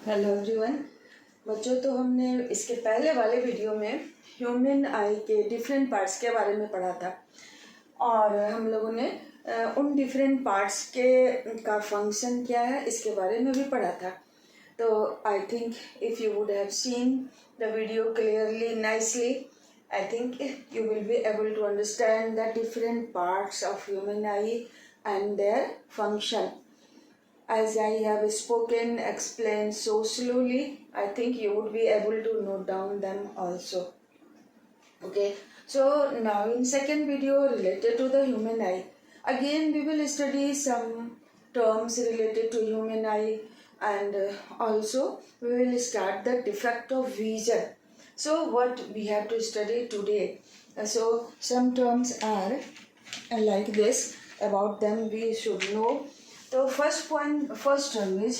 Hello everyone. बच्चों, तो हमने इसके पहले वाले वीडियो में ह्यूमन आई के डिफरेंट पार्ट्स के बारे में पढ़ा था और हम लोगों ने उन डिफरेंट पार्ट्स के का फंक्शन क्या है इसके बारे में भी पढ़ा था। तो I think if you would have seen the video clearly nicely, I think you will be able to understand the different parts of human eye and their function. As I have spoken, explained so slowly, I think you would be able to note down them also. Okay, so now in second video related to the human eye, again we will study some terms related to human eye, and also we will start the defect of vision. So what we have to study today, so some terms are like this, about them we should know. So first term is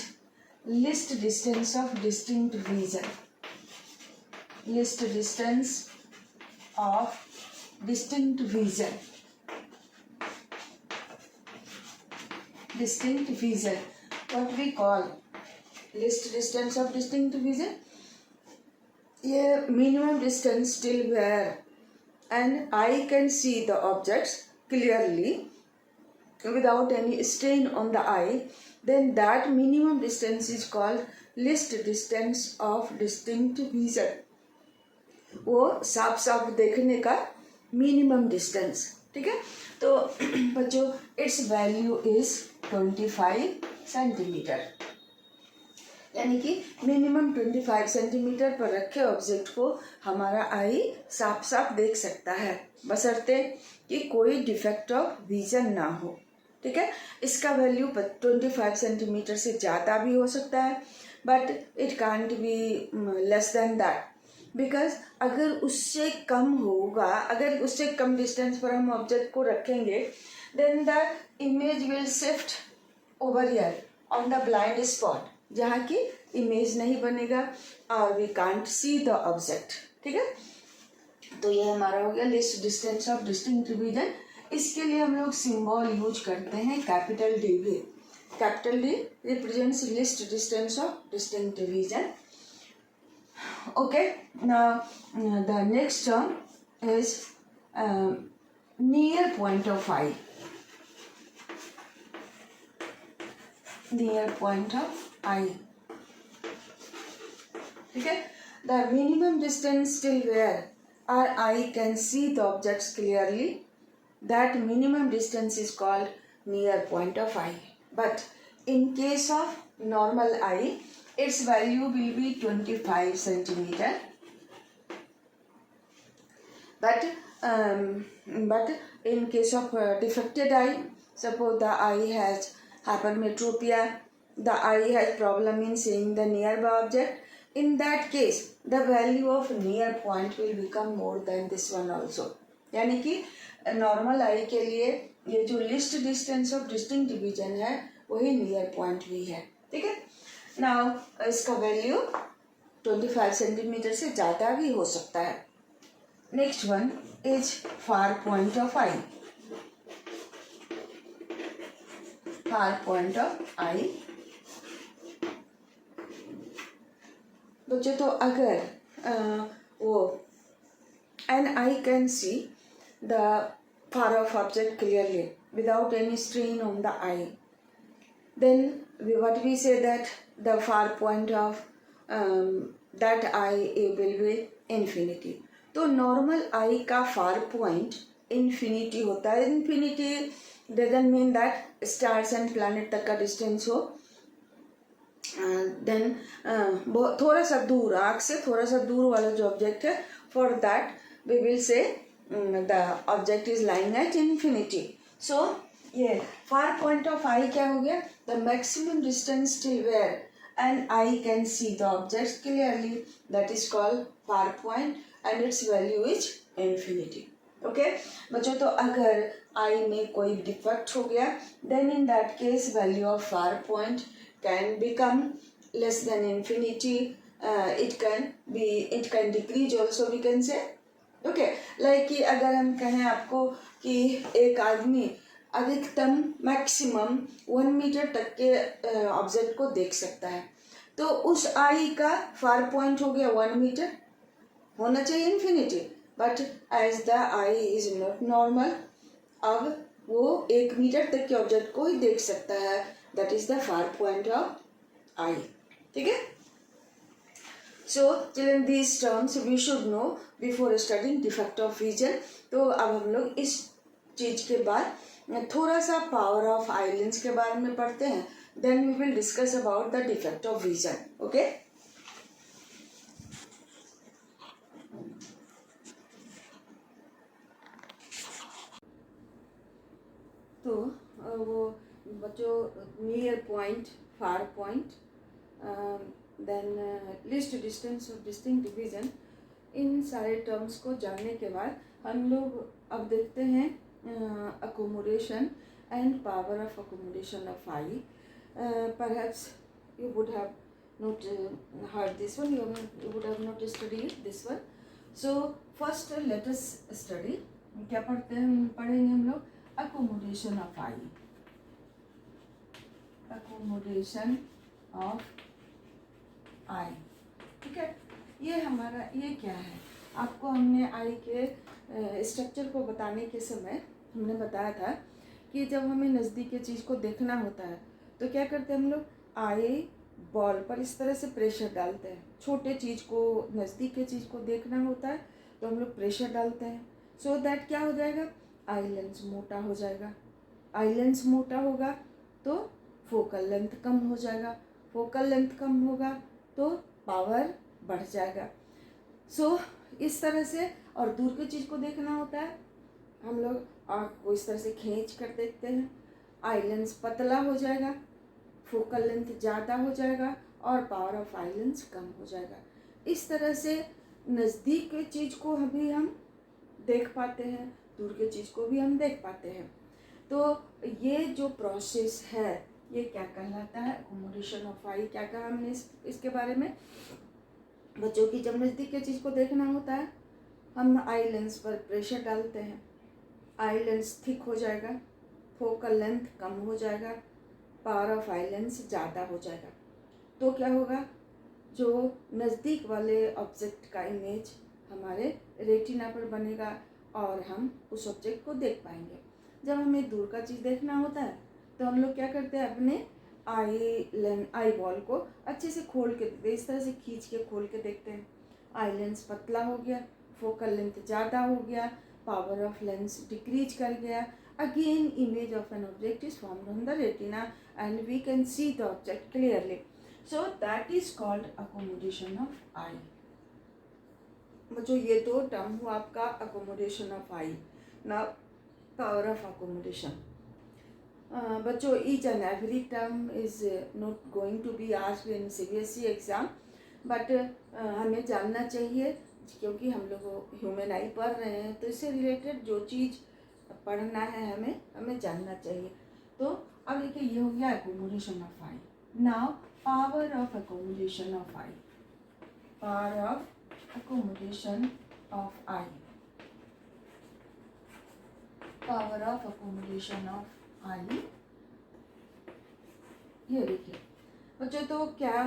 least distance of distinct vision. Least distance of distinct vision. Distinct vision. What we call least distance of distinct vision? A minimum distance till where an eye can see the objects clearly without any strain on the eye, then that minimum distance is called least distance of distinct vision. वो साफ साफ देखने का minimum distance, ठीक है। तो बच्चों, it's value is 25 centimetre, यानी कि मिनिमम 25 सेंटीमीटर पर रखे ऑब्जेक्ट को हमारा आई साफ साफ देख सकता है, बशर्ते कि कोई डिफेक्ट ऑफ विजन ना हो, ठीक है। इसका वैल्यू 25 सेंटीमीटर से ज़्यादा भी हो सकता है, but it can't be less than that, because अगर उससे कम होगा, अगर उससे कम डिस्टेंस पर हम ऑब्जेक्ट को रखेंगे, then the image will shift over here on the blind spot, जहाँ की इमेज नहीं बनेगा और we can't see the object, ठीक है। तो ये हमारा हो गया least distance of distinct vision. इसके लिए हम लोग सिंबल यूज करते हैं कैपिटल डी भी। Capital D represents least distance of distinct vision. Okay, now the next term is near point of eye. Near point of eye, ठीक है। The minimum distance till where our eye can see the objects clearly, that minimum distance is called near point of eye. But in case of normal eye, its value will be 25 centimeter. But in case of defected eye, suppose the eye has hypermetropia, the eye has problem in seeing the nearby object. In that case, the value of near point will become more than this one also. यानी कि normal आई के लिए ये जो list distance of distinct division है वही near point भी है, ठीक है। नाउ इसका वैल्यू 25 सेंटीमीटर से ज़्यादा भी हो सकता है। Next one is far point of eye. Far point of eye बच्चों, तो अगर वो an eye can see the far of object clearly without any strain on the eye, then what we say that the far point of that eye will be infinity. तो normal eye का far point infinity होता है। Infinity doesn't mean that stars and planet तक का distance हो, then थोड़ा सा दूर, आँख से थोड़ा सा दूर वाला जो ऑब्जेक्ट है, for that we will say the object is lying at infinity. So ये फार पॉइंट ऑफ आई क्या हो गया? The maximum distance till where and I can see the object clearly, that is called far point and its value is infinity. Okay बच्चों, तो अगर आई में कोई डिफेक्ट हो गया, then in that case value of far point can become less than infinity. It can decrease also, we can say. Okay, like कि अगर हम कहें आपको कि एक आदमी अधिकतम मैक्सिमम 1 मीटर तक के ऑब्जेक्ट को देख सकता है, तो उस आई का फार पॉइंट हो गया 1 मीटर, होना चाहिए infinity, but as the eye is not normal, अब वो 1 मीटर तक के ऑब्जेक्ट को ही देख सकता है, that is the far point of eye. ठीक है। So children these terms we should know before studying defect of vision. तो अब हम लोग इस चीज के बाद थोड़ा सा पावर ऑफ आई लेंस के बारे में पढ़ते हैं, then we will discuss about the defect of vision. Okay. तो वो बच्चों near point, far point, then least distance और डिस्टिंक्ट विजन, इन सारे टर्म्स को जानने के बाद हम लोग अब देखते हैं accommodation and power of accommodation of I. Perhaps you would have not heard this one, you would have not studied this one. So first let us study, क्या पढ़ते हैं, पढ़ेंगे हम लोग accommodation of I, accommodation of I। ठीक है। ये हमारा, ये क्या है, आपको हमने आई के स्ट्रक्चर को बताने के समय हमने बताया था कि जब हमें नज़दीक की चीज़ को देखना होता है तो क्या करते हैं हम लोग, आई बॉल पर इस तरह से प्रेशर डालते हैं। छोटे चीज़ को, नज़दीक की चीज़ को देखना होता है तो हम लोग प्रेशर डालते हैं, सो दैट क्या हो जाएगा, आई लेंस मोटा हो जाएगा। आई लेंस मोटा होगा तो फोकल लेंथ कम हो जाएगा, फोकल लेंथ कम होगा तो पावर बढ़ जाएगा। सो इस तरह से, और दूर की चीज़ को देखना होता है, हम लोग आँख को इस तरह से खींच कर देखते हैं, आई लेंस पतला हो जाएगा, फोकल लेंथ ज़्यादा हो जाएगा और पावर ऑफ आई लेंस कम हो जाएगा। इस तरह से नज़दीक की चीज़ को भी हम देख पाते हैं, दूर की चीज़ को भी हम देख पाते हैं। तो ये जो प्रोसेस है ये क्या कहलाता है, अकोमोडेशन ऑफ आई। क्या कहा हमने इसके बारे में, बच्चों की जब नज़दीक की चीज़ को देखना होता है हम आई लेंस पर प्रेशर डालते हैं, आई लेंस थिक हो जाएगा, फोकल लेंथ कम हो जाएगा, पावर ऑफ आई लेंस ज़्यादा हो जाएगा। तो क्या होगा, जो नज़दीक वाले ऑब्जेक्ट का इमेज हमारे रेटिना पर बनेगा और हम उस ऑब्जेक्ट को देख पाएंगे। जब हमें दूर का चीज़ देखना होता है तो हम लोग क्या करते हैं, अपने आई बॉल को अच्छे से खोल के देखते हैं, इस तरह से खींच के खोल के देखते हैं। आई लेंस पतला हो गया, फोकल लेंथ ज़्यादा हो गया, पावर ऑफ लेंस डिक्रीज कर गया, again image of an object is formed on the retina and we can see the object clearly, so that is called accommodation of eye। बच्चों ये दो टर्म हुआ आपका accommodation of eye। now power of accommodation, बच्चों each and every term is not going to be asked in CBSE exam, but हमें जानना चाहिए क्योंकि हम लोग ह्यूमन आई पढ़ रहे हैं, तो इससे रिलेटेड जो चीज़ पढ़ना है हमें जानना चाहिए। तो अब देखिए ये हो गया accommodation of eye. Now power of accommodation of eye, power of accommodation of eye, power of accommodation of eye. ये देखिए बच्चों, तो क्या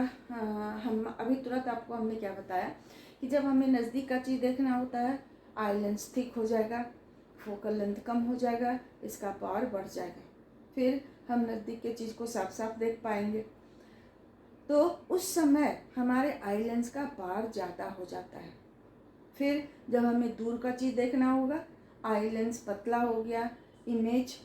हम अभी तुरंत आपको हमने क्या बताया कि जब हमें नज़दीक का चीज़ देखना होता है आई लेंस थिक हो जाएगा, फोकल लेंथ कम हो जाएगा, इसका पावर बढ़ जाएगा, फिर हम नज़दीक के चीज़ को साफ साफ देख पाएंगे। तो उस समय हमारे आई लेंस का पावर ज़्यादा हो जाता है। फिर जब हमें दूर का चीज़ देखना होगा आई लेंस पतला हो गया, इमेज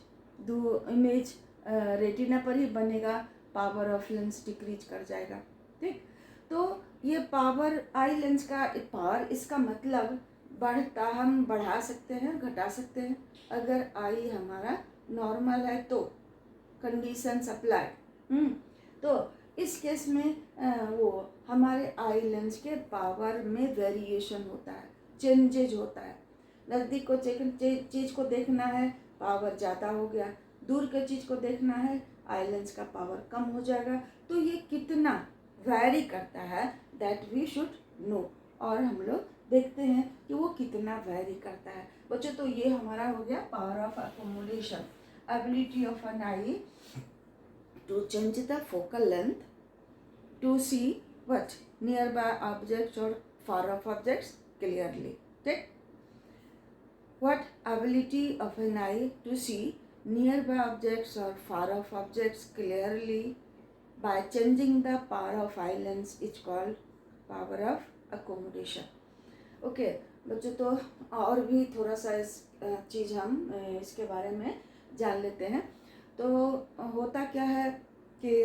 रेटिना पर ही बनेगा, पावर ऑफ लेंस डिक्रीज कर जाएगा। ठीक, तो ये पावर आई लेंस का पावर, इसका मतलब बढ़ता, हम बढ़ा सकते हैं घटा सकते हैं अगर आई हमारा नॉर्मल है तो, कंडीशन अप्लाई। तो इस केस में वो हमारे आई लेंस के पावर में वेरिएशन होता है, चेंजेज होता है। नज़दीक को चीज़ को देखना है पावर ज़्यादा हो गया, दूर के चीज़ को देखना है आई लेंस का पावर कम हो जाएगा। तो ये कितना वैरी करता है दैट वी शुड नो, और हम लोग देखते हैं कि वो कितना वैरी करता है। बच्चों तो ये हमारा हो गया power of accommodation, ability of an eye to change the focal length to see what nearby objects or far off objects clearly. ठीक? What ability of an eye to see nearby objects or far off objects clearly by changing the power of eye lens is called power of accommodation. Okay बच्चों, तो और भी थोड़ा सा इस चीज़ हम इसके बारे में जान लेते हैं. तो होता क्या है कि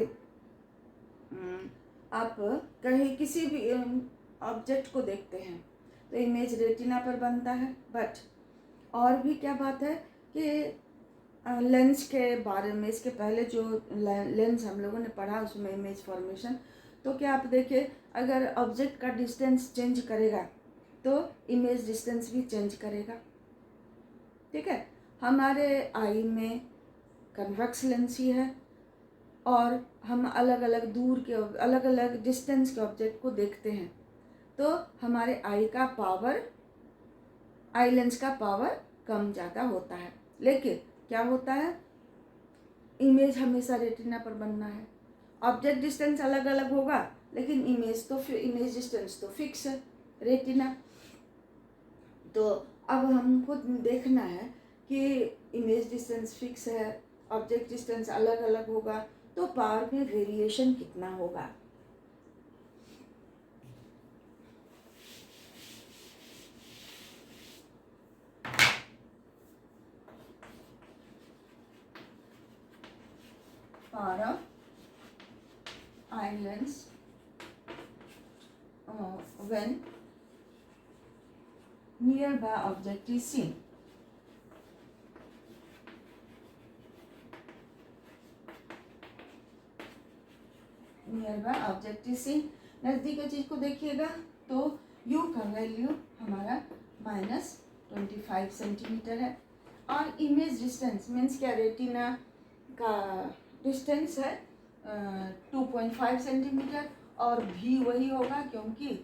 आप कहीं किसी भी ऑब्जेक्ट को देखते हैं तो इमेज रेटिना पर बनता है. बट और भी क्या बात है कि लेंस के बारे में, इसके पहले जो लेंस हम लोगों ने पढ़ा उसमें इमेज फॉर्मेशन, तो क्या आप देखिए अगर ऑब्जेक्ट का डिस्टेंस चेंज करेगा तो इमेज डिस्टेंस भी चेंज करेगा. ठीक है, हमारे आई में कन्वेक्स लेंस ही है और हम अलग अलग दूर के अलग अलग डिस्टेंस के ऑब्जेक्ट को देखते हैं तो हमारे आई का पावर, आई लेंस का पावर कम ज़्यादा होता है. लेकिन क्या होता है, इमेज हमेशा रेटिना पर बनना है. ऑब्जेक्ट डिस्टेंस अलग अलग होगा लेकिन इमेज डिस्टेंस तो फिक्स है, रेटिना. तो अब हमको देखना है कि इमेज डिस्टेंस फिक्स है, ऑब्जेक्ट डिस्टेंस अलग अलग होगा तो पावर में वेरिएशन कितना होगा. Power of eye lens when nearby object is seen. Nearby object is seen, नज़दीक की चीज़ को देखिएगा तो यू का वैल्यू हमारा -25 सेंटीमीटर है और इमेज डिस्टेंस मीन्स क्या, रेटिना का डिस्टेंस है 2.5 सेंटीमीटर और भी वही होगा क्योंकि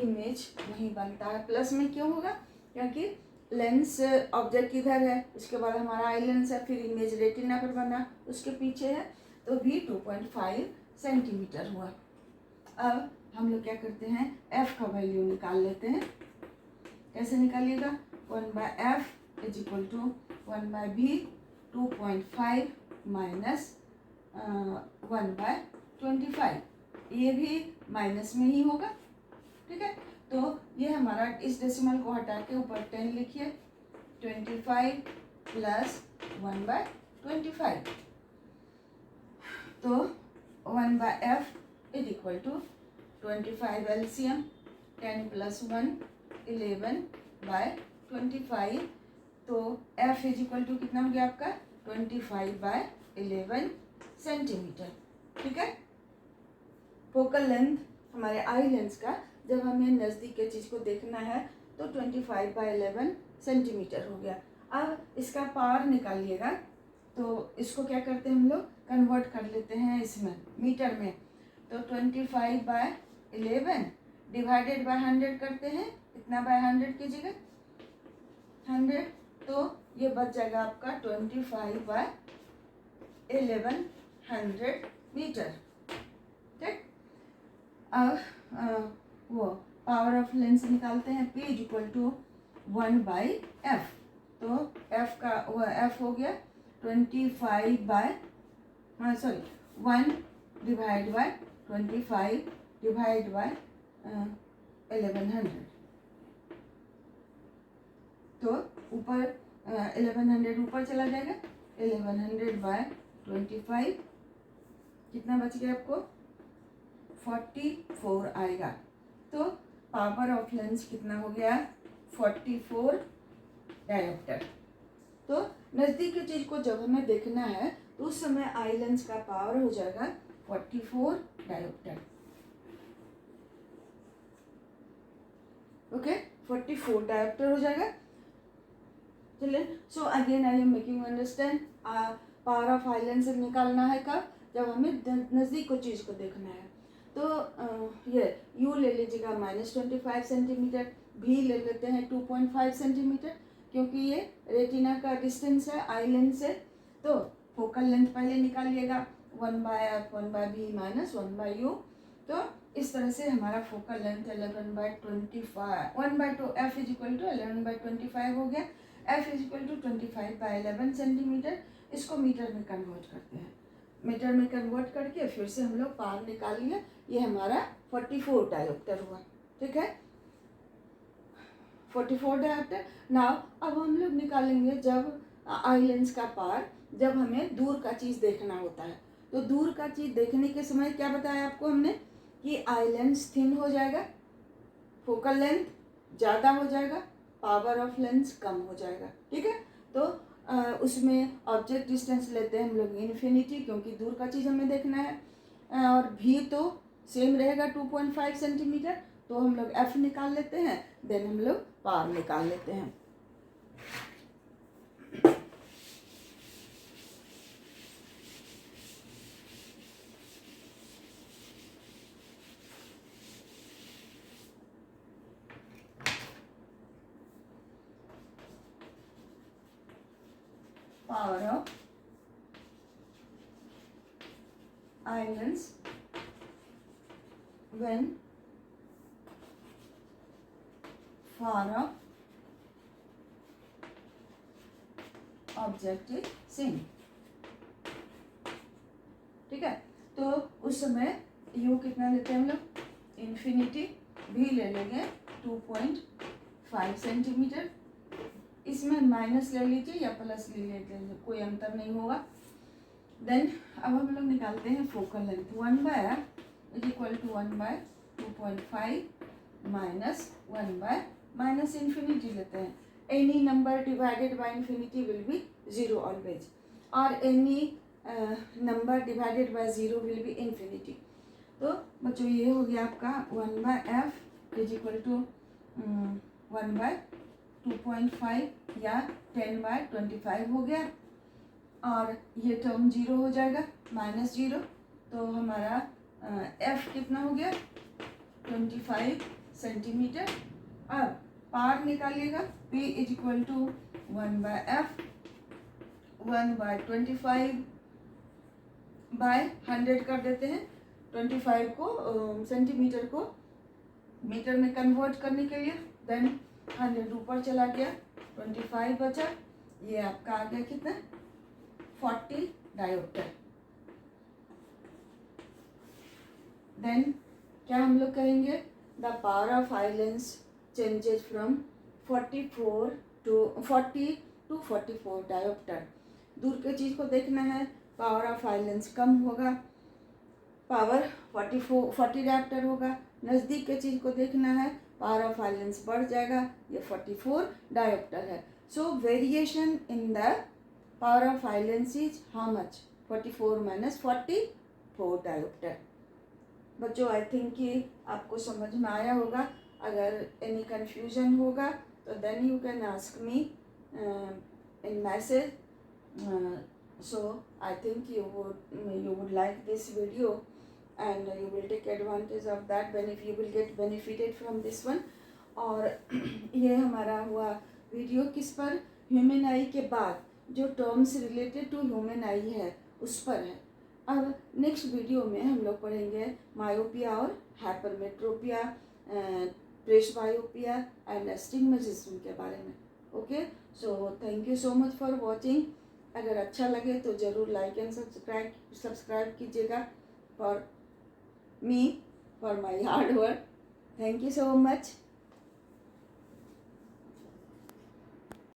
इमेज वहीं बनता है. प्लस में क्यों होगा, क्योंकि लेंस ऑब्जेक्ट इधर है, उसके बाद हमारा आई लेंस है, फिर इमेज रेटिना पर बना उसके पीछे है तो भी 2.5 सेंटीमीटर हुआ. अब हम लोग क्या करते हैं, f का वैल्यू निकाल लेते हैं. कैसे निकालिएगा, 1/f is equal to 1/b 2.5 minus 1/25. ये भी माइनस में ही होगा. ठीक है, तो ये हमारा इस डेसिमल को हटा के ऊपर 10 लिखिए, 25 प्लस 1/25. तो 1/f is equal to 25 LCM, 10 plus 1 11/25. तो f इज इक्वल टू कितना हो गया आपका 25/11 सेंटीमीटर. ठीक है, फोकल लेंथ हमारे आई लेंस का जब हमें नज़दीक की चीज़ को देखना है तो 25/11 सेंटीमीटर हो गया. अब इसका पावर निकालिएगा तो इसको क्या करते हैं हम लोग, कन्वर्ट कर लेते हैं इसमें मीटर में. तो 25/11 डिवाइडेड बाय 100 करते हैं, इतना बाय 100 कीजिएगा 100, तो ये बच जाएगा आपका 25/11 100 मीटर. ठीक, अब वो पावर ऑफ लेंस निकालते हैं, P is equal to 1/f. तो f का वो f हो गया 1 डिवाइड बाय 25 डिवाइड बाय 1100. तो ऊपर 1100 ऊपर चला जाएगा, 1100/25 कितना बच गया आपको 44 आएगा. तो पावर ऑफ लेंस कितना हो गया 44 डायोप्टर. तो नज़दीक की चीज़ को जब हमें देखना है तो उस समय आई लेंस का पावर हो जाएगा 44 डायोप्टर. ओके, 44 डायोप्टर हो जाएगा. चलिए, so again I am making understand. Power of eye lens निकालना है कब, जब हमें नज़दीक को चीज़ को देखना है. तो ये यू ले लीजिएगा -25 सेंटीमीटर, भी ले लेते हैं 2.5 सेंटीमीटर क्योंकि ये रेटिना का डिस्टेंस है आई लेंस से. तो फोकल लेंथ पहले निकालिएगा 1/f 1/b माइनस 1/u. तो इस तरह से हमारा focal length 11/25 1/2 F is equal to 11/25 हो गया। F is equal to 25/11 centimetre. इसको मीटर में कन्वर्ट करते हैं, मीटर में कन्वर्ट करके फिर से हम लोग पार निकाल लिया। ये हमारा 44 डायोप्टर हुआ। ठीक है, 44 डायोप्टर। नाउ अब हम लोग निकालेंगे जब आई लेंस का पार, जब हमें दूर का चीज़ देखना होता है। तो दूर का चीज़ देखने के समय क्या बताया आपको हमने कि आई लेंस थिन हो जाएगा, फोकल लेंथ ज़्यादा हो जाएगा, पावर ऑफ लेंस कम हो जाएगा। ठीक है, तो उसमें ऑब्जेक्ट डिस्टेंस लेते हैं हम लोग इन्फिनिटी, क्योंकि दूर का चीज़ हमें देखना है। और भी तो सेम रहेगा 2.5 सेंटीमीटर, तो हम लोग एफ निकाल लेते हैं, देन हम लोग पार निकाल लेते हैं। Power of eye lens when far off object is seen। ठीक है, तो उस समय यू कितना लेते हैं हम लोग, इन्फिनिटी, भी ले लेंगे 2.5 सेंटीमीटर। इसमें माइनस ले लीजिए या प्लस ले लीजिए, कोई अंतर नहीं होगा। देन अब हम लोग निकालते हैं focal length 1/f is equal to 1/2.5 minus 1/, infinity लेते हैं। Any number divided by infinity will be 0 always, और any number divided by 0 will be infinity. तो बच्चों ये हो गया आपका 1/f इज इक्वल टू 1/2.5 या 10/25 हो गया, और ये टर्म 0 हो जाएगा, -0। तो हमारा f कितना हो गया, 25 सेंटीमीटर। अब पार निकालिएगा, p is equal to 1/f 1/25/100 कर देते हैं। 25 को सेंटीमीटर को मीटर में कन्वर्ट करने के लिए, देन 100 ऊपर चला गया, 25 बचा, ये आपका आ गया कितना, 40 डायोप्टर। देन क्या हम लोग कहेंगे, the power of eye lens changes from 40 to 44 dioptre. दूर के चीज़ को देखना है, पावर ऑफ आई लेंस कम होगा, पावर 40 डायोप्टर होगा। नज़दीक के चीज़ को देखना है, पावर ऑफ आई लेंस बढ़ जाएगा, ये 44 डायोप्टर है। सो variation in the power of eye lens is how much, 44 minus 44 dioptre. बच्चों आई थिंक कि आपको समझ में आया होगा। अगर एनी कन्फ्यूजन होगा तो then you can ask me in message. So I think you would like this video and you will take advantage of that, you will get benefited from this one। और ये हमारा हुआ video किस पर, human आई के बाद जो terms related to human eye है उस पर है। अब नेक्स्ट वीडियो में हम लोग पढ़ेंगे मायोपिया और हाइपरमेट्रोपिया, प्रेसबायोपिया एंड एस्टिग्मेटिज्म के बारे में। Okay, so thank you so much for watching. अगर अच्छा लगे तो ज़रूर लाइक एंड सब्सक्राइब कीजिएगा for me, for my hard work. Thank you so much.